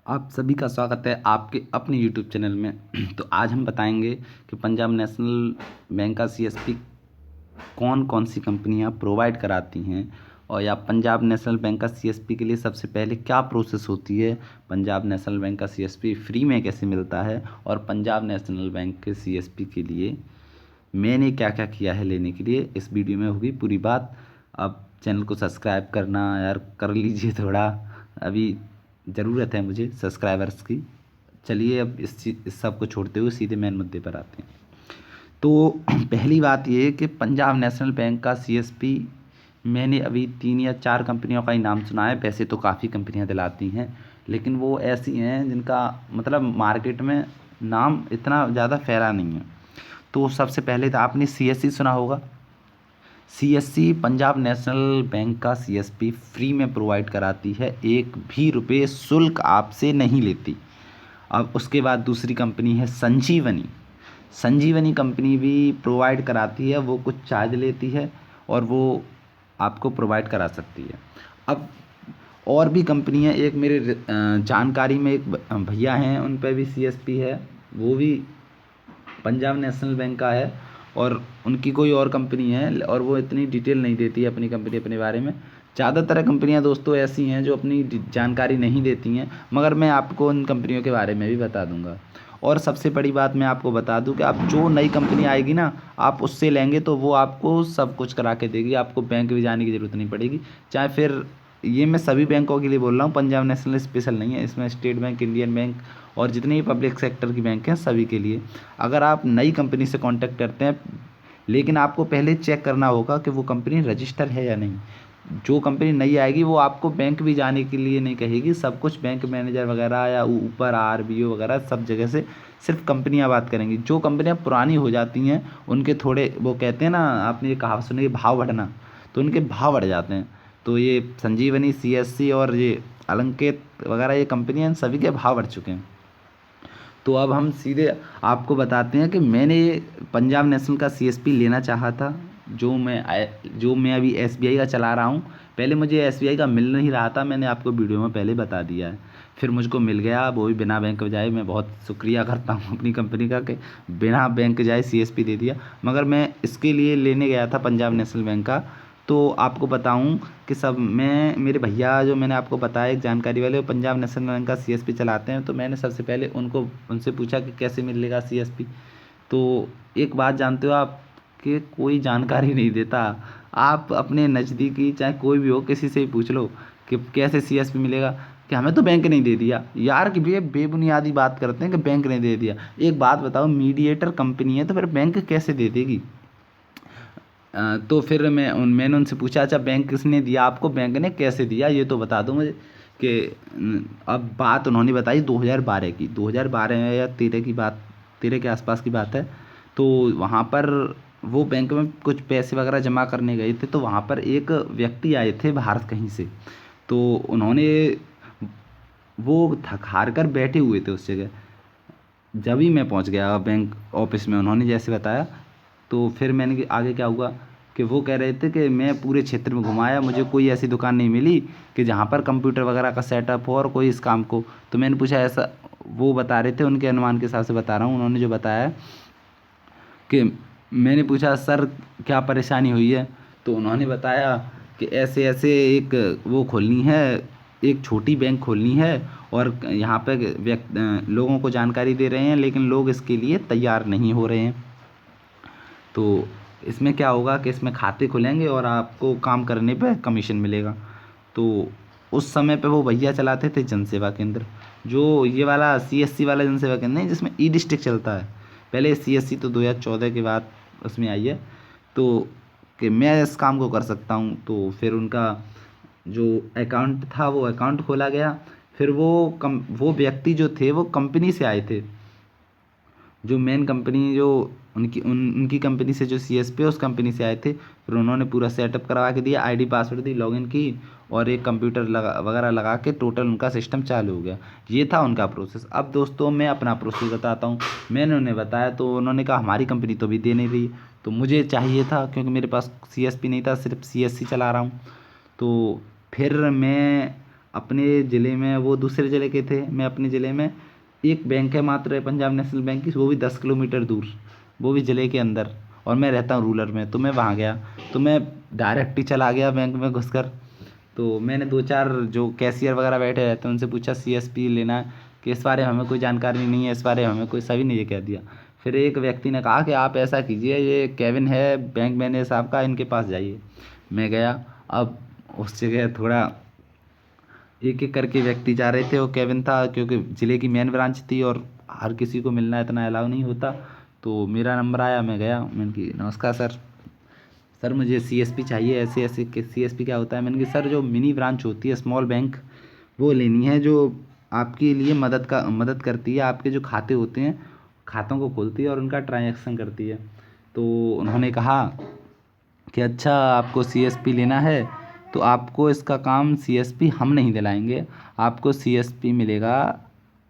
आप सभी का स्वागत है आपके अपने यूट्यूब चैनल में। तो आज हम बताएंगे कि पंजाब नेशनल बैंक का सीएसपी कौन कौन सी कंपनियां प्रोवाइड कराती हैं, और या पंजाब नेशनल बैंक का सीएसपी के लिए सबसे पहले क्या प्रोसेस होती है, पंजाब नेशनल बैंक का सीएसपी फ्री में कैसे मिलता है, और पंजाब नेशनल बैंक के सीएसपी के लिए मैंने क्या क्या किया है लेने के लिए। इस वीडियो में होगी पूरी बात। अब चैनल को सब्सक्राइब करना यार कर लीजिए, थोड़ा अभी ज़रूरत है मुझे सब्सक्राइबर्स की। चलिए अब इस सब को छोड़ते हुए सीधे मेन मुद्दे पर आते हैं। तो पहली बात ये है कि पंजाब नेशनल बैंक का सीएसपी मैंने अभी 3 या 4 कंपनियों का ही नाम सुना है। वैसे तो काफ़ी कंपनियां दिलाती हैं, लेकिन वो ऐसी हैं जिनका मतलब मार्केट में नाम इतना ज़्यादा फैला नहीं है। तो सबसे पहले तो आपने सीएससी सुना होगा। सीएससी पंजाब नेशनल बैंक का सीएसपी फ्री में प्रोवाइड कराती है, एक भी रुपये शुल्क आपसे नहीं लेती। अब उसके बाद दूसरी कंपनी है संजीवनी। संजीवनी कंपनी भी प्रोवाइड कराती है, वो कुछ चार्ज लेती है और वो आपको प्रोवाइड करा सकती है। अब और भी कंपनी है, एक मेरे जानकारी में एक भैया हैं, उन पर भी सीएसपी है, वो भी पंजाब नेशनल बैंक का है, और उनकी कोई और कंपनी है और वो इतनी डिटेल नहीं देती है अपनी कंपनी अपने बारे में। ज़्यादातर कंपनियां दोस्तों ऐसी हैं जो अपनी जानकारी नहीं देती हैं, मगर मैं आपको उन कंपनियों के बारे में भी बता दूंगा। और सबसे बड़ी बात मैं आपको बता दूं कि आप जो नई कंपनी आएगी ना, आप उससे लेंगे तो वो आपको सब कुछ करा के देगी, आपको बैंक भी जाने की ज़रूरत नहीं पड़ेगी। चाहे फिर ये मैं सभी बैंकों के लिए बोल रहा हूँ, पंजाब नेशनल स्पेशल नहीं है, इसमें स्टेट बैंक, इंडियन बैंक और जितने भी पब्लिक सेक्टर की बैंक हैं सभी के लिए। अगर आप नई कंपनी से कांटेक्ट करते हैं, लेकिन आपको पहले चेक करना होगा कि वो कंपनी रजिस्टर है या नहीं। जो कंपनी नई आएगी वो आपको बैंक भी जाने के लिए नहीं कहेगी, सब कुछ बैंक मैनेजर वगैरह या ऊपर आरबीओ वगैरह सब जगह से सिर्फ कंपनियां बात करेंगी। जो कंपनियां पुरानी हो जाती हैं उनके थोड़े वो कहते हैं ना, आपने ये कहावत सुनी है, भाव बढ़ना, तो उनके भाव बढ़ जाते हैं। तो ये संजीवनी, सीएससी और ये अलंकित वगैरह ये कंपनियां, इन सभी के भाव बढ़ चुके हैं। तो अब हम सीधे आपको बताते हैं कि मैंने पंजाब नेशनल का सीएसपी लेना चाहा था, जो मैं अभी एसबीआई का चला रहा हूँ। पहले मुझे एसबीआई का मिल नहीं रहा था, मैंने आपको वीडियो में पहले बता दिया है। फिर मुझको मिल गया, वो भी बिना बैंक जाए। मैं बहुत शुक्रिया करता हूँ अपनी कंपनी का कि बिना बैंक जाए सीएसपी दे दिया। मगर मैं इसके लिए लेने गया था पंजाब नेशनल बैंक का। तो आपको बताऊं कि सब मैं मेरे भैया जो मैंने आपको बताया एक जानकारी वाले, वो पंजाब नेशनल बैंक का सीएसपी चलाते हैं। तो मैंने सबसे पहले उनसे पूछा कि कैसे मिलेगा सीएसपी। तो एक बात जानते हो आप, कि कोई जानकारी नहीं देता। आप अपने नज़दीकी चाहे कोई भी हो, किसी से ही पूछ लो कि कैसे सीएसपी मिलेगा, कि हमें तो बैंक नहीं दे दिया यार। कि बेबुनियादी बात करते हैं कि बैंक ने दे दिया। एक बात बताओ, मीडिएटर कंपनी है तो फिर बैंक कैसे दे देगी। तो फिर मैंने उनसे पूछा, अच्छा बैंक किसने दिया आपको, बैंक ने कैसे दिया, ये तो बता दो मुझे। कि अब बात उन्होंने बताई 2012 की, 2012 या 13 की बात, 13 के आसपास की बात है। तो वहाँ पर वो बैंक में कुछ पैसे वगैरह जमा करने गए थे, तो वहाँ पर एक व्यक्ति आए थे बाहर कहीं से। तो उन्होंने वो थक हार कर बैठे हुए थे उस जगह। जब ही मैं पहुंच गया बैंक ऑफिस में, उन्होंने जैसे बताया, तो फिर मैंने आगे क्या हुआ कि वो कह रहे थे कि मैं पूरे क्षेत्र में घुमाया, मुझे कोई ऐसी दुकान नहीं मिली कि जहाँ पर कंप्यूटर वगैरह का सेटअप हो और कोई इस काम को। तो मैंने पूछा ऐसा, वो बता रहे थे, उनके अनुमान के हिसाब से बता रहा हूँ, उन्होंने जो बताया कि मैंने पूछा सर क्या परेशानी हुई है। तो उन्होंने बताया कि ऐसे ऐसे एक वो खोलनी है, एक छोटी बैंक खोलनी है, और यहाँ पे लोगों को जानकारी दे रहे हैं, लेकिन लोग इसके लिए तैयार नहीं हो रहे हैं। तो इसमें क्या होगा कि इसमें खाते खुलेंगे और आपको काम करने पे कमीशन मिलेगा। तो उस समय पे वो भैया चलाते थे जनसेवा केंद्र, जो ये वाला सीएससी वाला जनसेवा केंद्र नहीं जिसमें ई डिस्ट्रिक्ट चलता है। पहले सीएससी तो 2014 के बाद उसमें आई है। तो कि मैं इस काम को कर सकता हूँ, तो फिर उनका जो अकाउंट था वो अकाउंट खोला गया। फिर वो व्यक्ति जो थे वो कंपनी से आए थे, जो मेन कंपनी जो उनकी कंपनी से जो सीएसपी है उस कंपनी से आए थे। फिर उन्होंने पूरा सेटअप करवा के दिया, आईडी पासवर्ड दी, लॉगिन की, और एक कंप्यूटर वगैरह लगा के टोटल उनका सिस्टम चालू हो गया। ये था उनका प्रोसेस। अब दोस्तों मैं अपना प्रोसेस बताता हूँ। मैंने उन्हें बताया तो उन्होंने कहा हमारी कंपनी तो भी दे नहीं रही। तो मुझे चाहिए था, क्योंकि मेरे पास सीएसपी नहीं था, सिर्फ सीएससी चला रहा हूँ। तो फिर मैं अपने ज़िले में, वो दूसरे ज़िले के थे, मैं अपने ज़िले में। एक बैंक है मात्र पंजाब नेशनल बैंक की, वो भी 10 किलोमीटर दूर, वो भी ज़िले के अंदर, और मैं रहता हूँ रूरल में। तो मैं वहाँ गया, तो मैं डायरेक्ट ही चला गया बैंक में घुसकर। तो मैंने दो चार जो कैशियर वगैरह बैठे रहते हैं उनसे पूछा सीएसपी लेना है, कि इस बारे में हमें कोई जानकारी नहीं है, इस बारे में हमें कोई, सभी ने ये कह दिया। फिर एक व्यक्ति ने कहा कि आप ऐसा कीजिए, ये केविन है बैंक मैनेजर साहब का, इनके पास जाइए। मैं गया। अब उस जगह थोड़ा एक एक करके व्यक्ति जा रहे थे, वो केविन था क्योंकि ज़िले की मेन ब्रांच थी और हर किसी को मिलना इतना अलाउ नहीं होता। तो मेरा नंबर आया, मैं गया, मैंने कि नमस्कार सर, सर मुझे सीएसपी चाहिए, ऐसे ऐसे। कि सीएसपी क्या होता है? मैंने कहा सर जो मिनी ब्रांच होती है, स्मॉल बैंक, वो लेनी है, जो आपके लिए मदद करती है, आपके जो खाते होते हैं, खातों को खोलती है और उनका ट्रांजैक्शन करती है। तो उन्होंने कहा कि अच्छा आपको सीएसपी लेना है, तो आपको इसका काम सीएसपी हम नहीं दिलाएंगे, आपको सीएसपी मिलेगा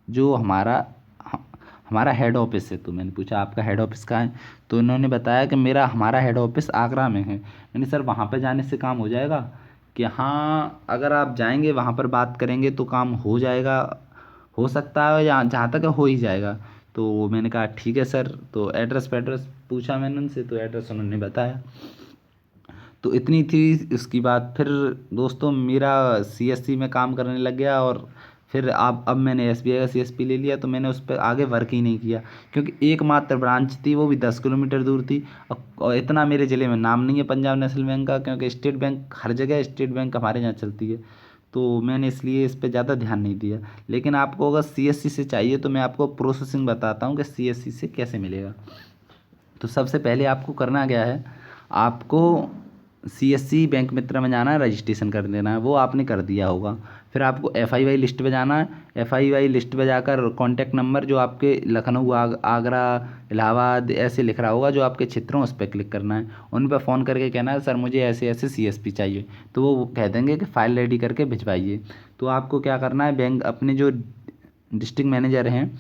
जो हमारा हेड ऑफिस है। तो मैंने पूछा आपका हेड ऑफिस कहाँ है? तो उन्होंने बताया कि हमारा हेड ऑफिस आगरा में है। मैंने सर वहाँ पर जाने से काम हो जाएगा? कि हाँ, अगर आप जाएंगे वहाँ पर बात करेंगे तो काम हो जाएगा, हो सकता है, या जहाँ तक हो ही जाएगा। तो मैंने कहा ठीक है सर। तो एड्रेस पूछा मैंने उनसे, तो एड्रेस उन्होंने बताया। तो इतनी थी इसकी बात। फिर दोस्तों मेरा सीएससी में काम करने लग गया, और फिर अब मैंने एसबीआई का सीएसपी ले लिया, तो मैंने उस पर आगे वर्क ही नहीं किया, क्योंकि एकमात्र ब्रांच थी, वो भी 10 किलोमीटर दूर थी। और इतना मेरे ज़िले में नाम नहीं है पंजाब नेशनल बैंक का, क्योंकि स्टेट बैंक हर जगह, स्टेट बैंक हमारे यहाँ चलती है। तो मैंने इसलिए इस पर ज़्यादा ध्यान नहीं दिया। लेकिन आपको अगर सीएससी से चाहिए तो मैं आपको प्रोसेसिंग बताता हूँ कि सीएससी से कैसे मिलेगा। तो सबसे पहले आपको करना क्या है, आपको सीएससी बैंक मित्र में जाना है, रजिस्ट्रेशन कर देना है, वो आपने कर दिया होगा। फिर आपको एफआईवाई लिस्ट पे जाना है। एफआईवाई लिस्ट पे जाकर कॉन्टैक्ट नंबर जो आपके लखनऊ, आगरा, इलाहाबाद ऐसे लिख रहा होगा जो आपके क्षेत्रों, उस पर क्लिक करना है। उन पर फ़ोन करके कहना है सर मुझे ऐसे ऐसे सीएसपी चाहिए, तो वो कह देंगे कि फ़ाइल रेडी करके भिजवाइए। तो आपको क्या करना है, बैंक अपने जो डिस्ट्रिक्ट मैनेजर हैं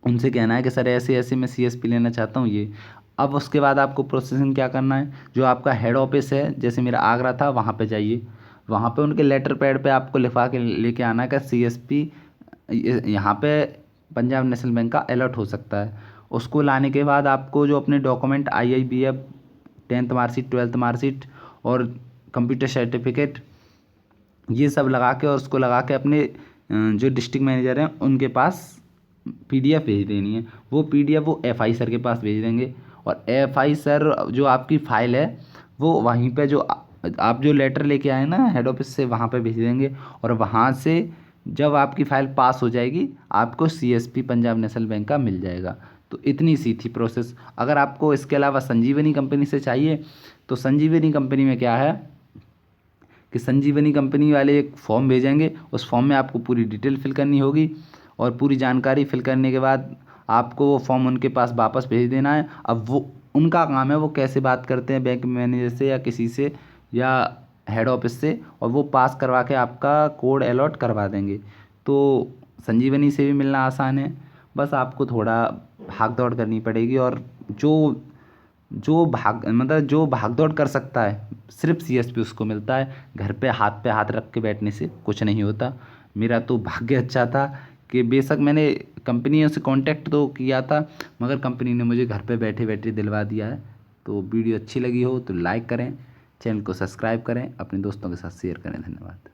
उनसे कहना है कि सर ऐसे ऐसे मैं सीएसपी लेना चाहता हूँ ये। अब उसके बाद आपको प्रोसेसिंग क्या करना है, जो आपका हेड ऑफिस है, जैसे मेरा आगरा था, वहाँ पे जाइए। वहाँ पे उनके लेटर पैड पे आपको लिखवा के लेके आना है कि सीएसपी यहाँ पे पंजाब नेशनल बैंक का अलर्ट हो सकता है। उसको लाने के बाद आपको जो अपने document IIBF, 10th marksheet, 12th marksheet और कंप्यूटर सर्टिफिकेट, ये सब लगा के और उसको लगा के अपने जो डिस्ट्रिक्ट मैनेजर हैं उनके पास PDF भेज देनी है। वो PDF वो FI सर के पास भेज देंगे, और FI सर जो आपकी फ़ाइल है वो वहीं पे जो आप जो लेटर लेके आए ना हेड ऑफिस से, वहाँ पे भेज देंगे। और वहाँ से जब आपकी फ़ाइल पास हो जाएगी, आपको CSP पंजाब नेशनल बैंक का मिल जाएगा। तो इतनी सी थी प्रोसेस। अगर आपको इसके अलावा संजीवनी कंपनी से चाहिए, तो संजीवनी कंपनी में क्या है कि संजीवनी कंपनी वाले एक फॉर्म भेजेंगे, उस फॉर्म में आपको पूरी डिटेल फिल करनी होगी, और पूरी जानकारी फिल करने के बाद आपको वो फॉर्म उनके पास वापस भेज देना है। अब वो उनका काम है, वो कैसे बात करते हैं बैंक मैनेजर से या किसी से या हेड ऑफिस से, और वो पास करवा के आपका कोड अलॉट करवा देंगे। तो संजीवनी से भी मिलना आसान है, बस आपको थोड़ा भाग दौड़ करनी पड़ेगी। और जो जो भाग दौड़ कर सकता है सिर्फ CSP उसको मिलता है। घर पे हाथ रख के बैठने से कुछ नहीं होता। मेरा तो भाग्य अच्छा था कि बेशक मैंने कंपनियों से कांटेक्ट तो किया था, मगर कंपनी ने मुझे घर पे बैठे बैठे दिलवा दिया है। तो वीडियो अच्छी लगी हो तो लाइक करें, चैनल को सब्सक्राइब करें, अपने दोस्तों के साथ शेयर करें। धन्यवाद।